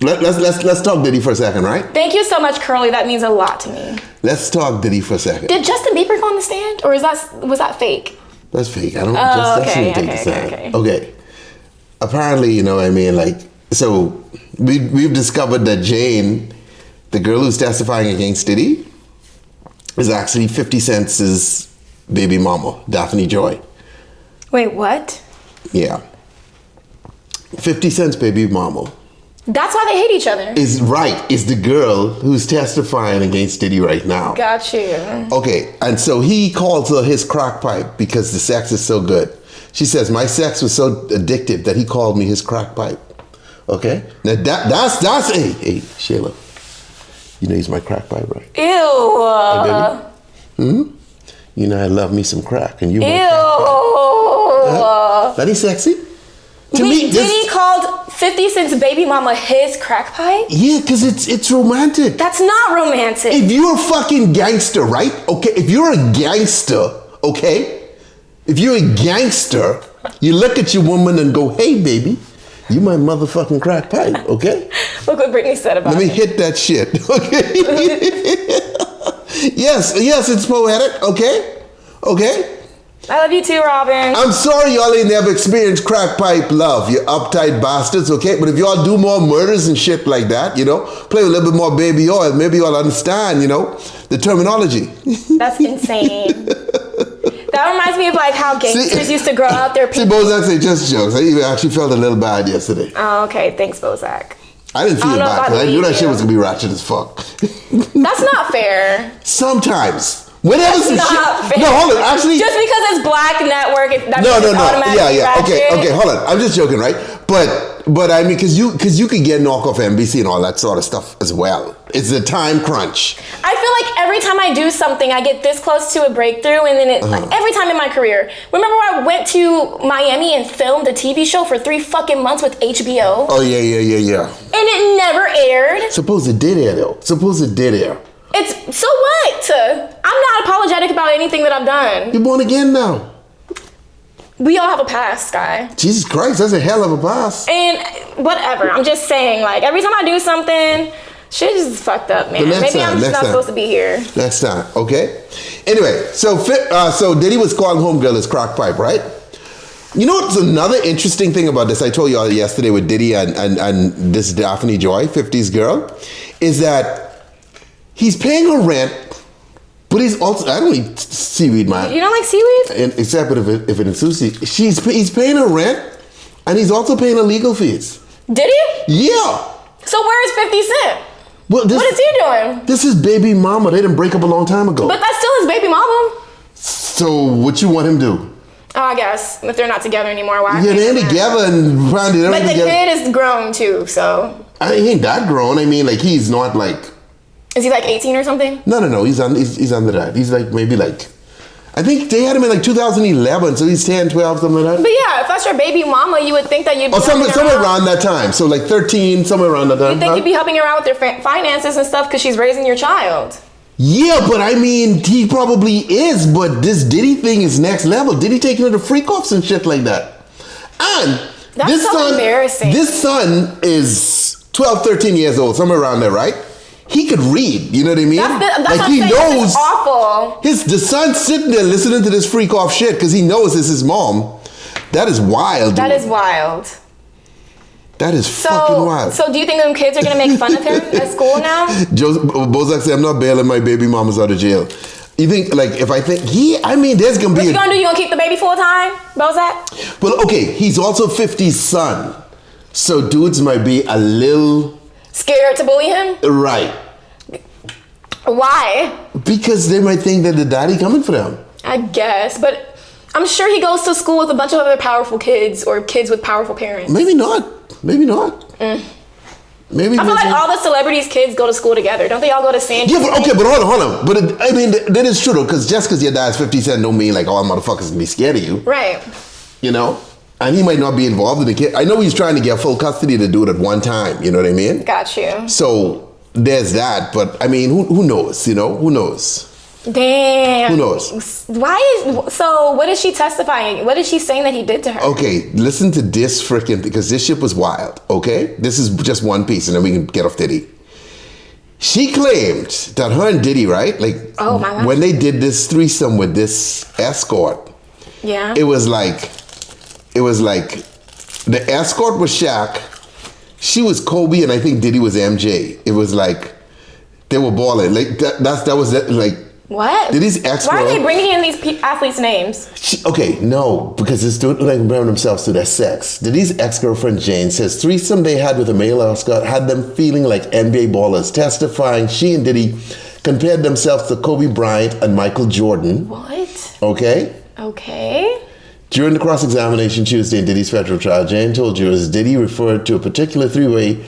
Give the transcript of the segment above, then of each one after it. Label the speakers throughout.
Speaker 1: Let's talk Diddy for a second, right?
Speaker 2: Thank you so much, Curly. That means a lot to me.
Speaker 1: Let's talk Diddy for a second.
Speaker 2: Did Justin Bieber go on the stand, or was that fake?
Speaker 1: That's fake. I don't.
Speaker 2: Okay.
Speaker 1: Okay. Apparently, you know what I mean. Like, so we've discovered that Jane, the girl who's testifying against Diddy, is actually 50 Cent's baby mama, Daphne Joy.
Speaker 2: Wait, what?
Speaker 1: Yeah. 50 Cent's baby mama.
Speaker 2: That's why they hate each other.
Speaker 1: Is the girl who's testifying against Diddy right now.
Speaker 2: Got you.
Speaker 1: Okay, and so he calls her his crack pipe because the sex is so good. She says, my sex was so addictive that he called me his crack pipe. Okay? Now that's hey, Shayla. You know he's my crack pipe, right?
Speaker 2: Ew.
Speaker 1: Hey, baby? You know I love me some crack, and you.
Speaker 2: Ew.
Speaker 1: That is sexy.
Speaker 2: Diddy called 50 Cent's baby mama his crack pipe?
Speaker 1: Yeah, because it's romantic.
Speaker 2: That's not romantic.
Speaker 1: If you're a fucking gangster, right? Okay, if you're a gangster, okay? If you're a gangster, you look at your woman and go, hey, baby, you my motherfucking crack pipe, okay?
Speaker 2: Look what Britney said about
Speaker 1: Let me hit that shit, okay? Yes, it's poetic, okay? Okay?
Speaker 2: I love you too, Robin.
Speaker 1: I'm sorry y'all ain't never experienced crack pipe love, you uptight bastards, okay? But if y'all do more murders and shit like that, you know, play with a little bit more baby oil, maybe y'all understand, you know, the terminology.
Speaker 2: That's insane. That reminds me of like how gangsters used to grow out their people.
Speaker 1: See, Bozak say just jokes. I even actually felt a little bad yesterday.
Speaker 2: Oh, okay. Thanks, Bozak.
Speaker 1: I didn't feel bad because I knew that shit was going to be ratchet as fuck.
Speaker 2: That's not fair.
Speaker 1: Sometimes. Whenever some
Speaker 2: not
Speaker 1: shit.
Speaker 2: fair.
Speaker 1: No, hold on. Actually,
Speaker 2: just because it's Black Network, that
Speaker 1: no.
Speaker 2: automatically
Speaker 1: Yeah.
Speaker 2: ratchet.
Speaker 1: Okay. Hold on. I'm just joking, right? But I mean, because you could get knock off NBC and all that sort of stuff as well. It's a time crunch.
Speaker 2: I feel like every time I do something, I get this close to a breakthrough, and then like every time in my career. Remember when I went to Miami and filmed a TV show for 3 fucking months with HBO?
Speaker 1: Oh yeah.
Speaker 2: And it never aired.
Speaker 1: Suppose it did air though. Suppose it did air.
Speaker 2: It's so what? I'm not apologetic about anything that I've done.
Speaker 1: You're born again now.
Speaker 2: We all have a past, Sky.
Speaker 1: Jesus Christ, that's a hell of a past.
Speaker 2: And whatever. I'm just saying, like every time I do something, shit is fucked up, man. Maybe I'm just not supposed to be here.
Speaker 1: Next time, okay? Anyway, so Diddy was calling homegirl his crack pipe, right? You know what's another interesting thing about this? I told you all yesterday with Diddy and this Daphne Joy, 50s girl, is that he's paying her rent, but he's also, I don't eat seaweed, man.
Speaker 2: You don't like seaweed?
Speaker 1: Except if it's sushi. He's paying her rent, and he's also paying her legal fees.
Speaker 2: Did he?
Speaker 1: Yeah.
Speaker 2: So where is 50 Cent?
Speaker 1: Well,
Speaker 2: what is he doing?
Speaker 1: This is baby mama. They didn't break up a long time ago.
Speaker 2: But that's still his baby mama.
Speaker 1: So what you want him to do?
Speaker 2: Oh, I guess. If they're not together anymore, why?
Speaker 1: Yeah, they're together and finally they're
Speaker 2: But the
Speaker 1: together.
Speaker 2: kid is grown too, so.
Speaker 1: He ain't that grown. I mean, like, he's not like...
Speaker 2: Is he like 18 or something?
Speaker 1: No. He's under that. He's like, maybe like... I think they had him in like 2011, so he's 10, 12, something like that.
Speaker 2: But yeah, if that's your baby mama, you would think that you'd be
Speaker 1: somewhere around that time. So like 13, somewhere around that time.
Speaker 2: You'd think you'd be helping her out with their finances and stuff because she's raising your child.
Speaker 1: Yeah, but I mean, he probably is, but this Diddy thing is next level. Diddy taking her to freak-offs and shit like that. And
Speaker 2: that's so embarrassing.
Speaker 1: This son is 12, 13 years old, somewhere around there, right? He could read, you know what I mean?
Speaker 2: That's
Speaker 1: like
Speaker 2: what
Speaker 1: he
Speaker 2: I'm saying.
Speaker 1: knows.
Speaker 2: This is awful.
Speaker 1: The son's sitting there listening to this freak-off shit because he knows it's his mom. That is wild, dude.
Speaker 2: That is wild.
Speaker 1: That is fucking wild.
Speaker 2: So do you think them kids are going to make fun of him at school now?
Speaker 1: Bozak said, I'm not bailing my baby mamas out of jail. You think, like, if I think, there's going to be...
Speaker 2: What you going to do? You going to keep the baby full time, Bozak?
Speaker 1: Well, okay, he's also 50's son. So dudes might be a little...
Speaker 2: Scared to bully him?
Speaker 1: Right.
Speaker 2: Why?
Speaker 1: Because they might think that the daddy coming for them.
Speaker 2: I guess, but I'm sure he goes to school with a bunch of other powerful kids or kids with powerful parents.
Speaker 1: Maybe not. Maybe.
Speaker 2: I feel like all the celebrities' kids go to school together. Don't they all go to San
Speaker 1: Diego? Yeah, but hold on. But that is true though, because just because your dad's 50 Cent don't mean like all motherfuckers can be scared of you.
Speaker 2: Right.
Speaker 1: You know? And he might not be involved in the kid. I know he's trying to get full custody to do it at one time. You know what I mean?
Speaker 2: Got you.
Speaker 1: So there's that. But I mean, who knows? You know, who knows?
Speaker 2: Damn.
Speaker 1: Who knows?
Speaker 2: So what is she testifying? What is she saying that he did to her?
Speaker 1: Okay, listen to this freaking, because this shit was wild, okay? This is just one piece, and then we can get off Diddy. She claimed that her and Diddy, right? Like,
Speaker 2: oh my God.
Speaker 1: When they did this threesome with this escort,
Speaker 2: yeah,
Speaker 1: it was like the escort was Shaq, she was Kobe, and I think Diddy was MJ. It was like they were balling. Like that was like.
Speaker 2: What?
Speaker 1: Diddy's ex-girl.
Speaker 2: Why are they bringing in these athletes' names?
Speaker 1: Okay, no, because it's doing like comparing themselves to their sex. Diddy's ex-girlfriend Jane says threesome they had with a male escort had them feeling like NBA ballers, testifying she and Diddy compared themselves to Kobe Bryant and Michael Jordan.
Speaker 2: What?
Speaker 1: Okay.
Speaker 2: Okay.
Speaker 1: During the cross-examination Tuesday in Diddy's federal trial, Jane told jurors Diddy referred to a particular three-way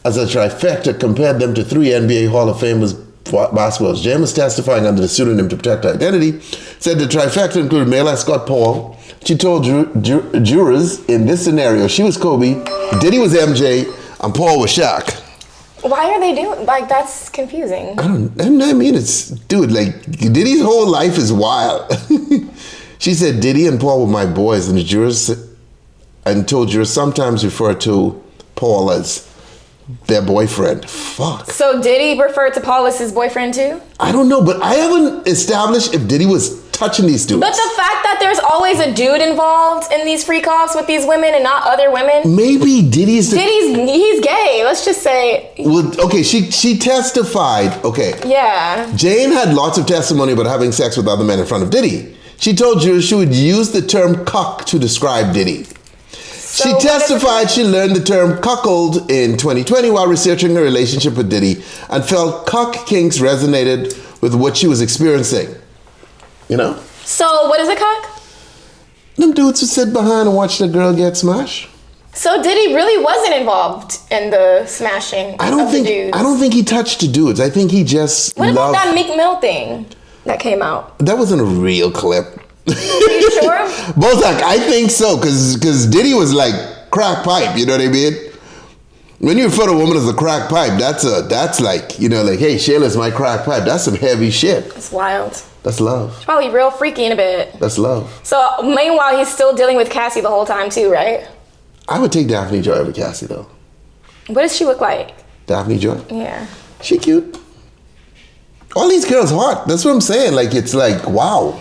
Speaker 1: as a trifecta, compared them to three NBA Hall of Famers basketballs. Jane was testifying under the pseudonym to protect her identity, said the trifecta included male escort Paul. She told jurors in this scenario she was Kobe, Diddy was MJ, and Paul was Shaq.
Speaker 2: Why are they doing, like, that's confusing.
Speaker 1: I mean, it's, dude, like, Diddy's whole life is wild. She said Diddy and Paul were my boys, and the jurors, and told jurors sometimes refer to Paul as their boyfriend. Fuck.
Speaker 2: So Diddy referred to Paul as his boyfriend too?
Speaker 1: I don't know, but I haven't established if Diddy was touching these dudes.
Speaker 2: But the fact that there's always a dude involved in these freak-offs with these women and not other women.
Speaker 1: Maybe he's
Speaker 2: gay. Let's just say.
Speaker 1: Well, okay, she testified. Okay.
Speaker 2: Yeah.
Speaker 1: Jane had lots of testimony about having sex with other men in front of Diddy. She told jurors she would use the term cuck to describe Diddy. She testified she learned the term cuckold in 2020 while researching her relationship with Diddy and felt cuck kinks resonated with what she was experiencing. You know?
Speaker 2: So what is a cuck?
Speaker 1: Them dudes who sit behind and watch the girl get smashed.
Speaker 2: So Diddy really wasn't involved in the smashing of the dudes.
Speaker 1: I don't think he touched the dudes. I think he just
Speaker 2: What about that Meek Mill thing that came out?
Speaker 1: That wasn't a real clip.
Speaker 2: Are you sure?
Speaker 1: Bozak, I think so, because Diddy was like crack pipe, you know what I mean? When you refer to a woman as a crack pipe, that's like, you know, like, hey, Shayla's my crack pipe. That's some heavy shit.
Speaker 2: It's wild.
Speaker 1: That's love.
Speaker 2: It's probably real freaky in a bit.
Speaker 1: That's love.
Speaker 2: So meanwhile, he's still dealing with Cassie the whole time too, right?
Speaker 1: I would take Daphne Joy over Cassie though.
Speaker 2: What does she look like?
Speaker 1: Daphne Joy?
Speaker 2: Yeah.
Speaker 1: She cute. All these girls hot. That's what I'm saying. Like, it's like, wow.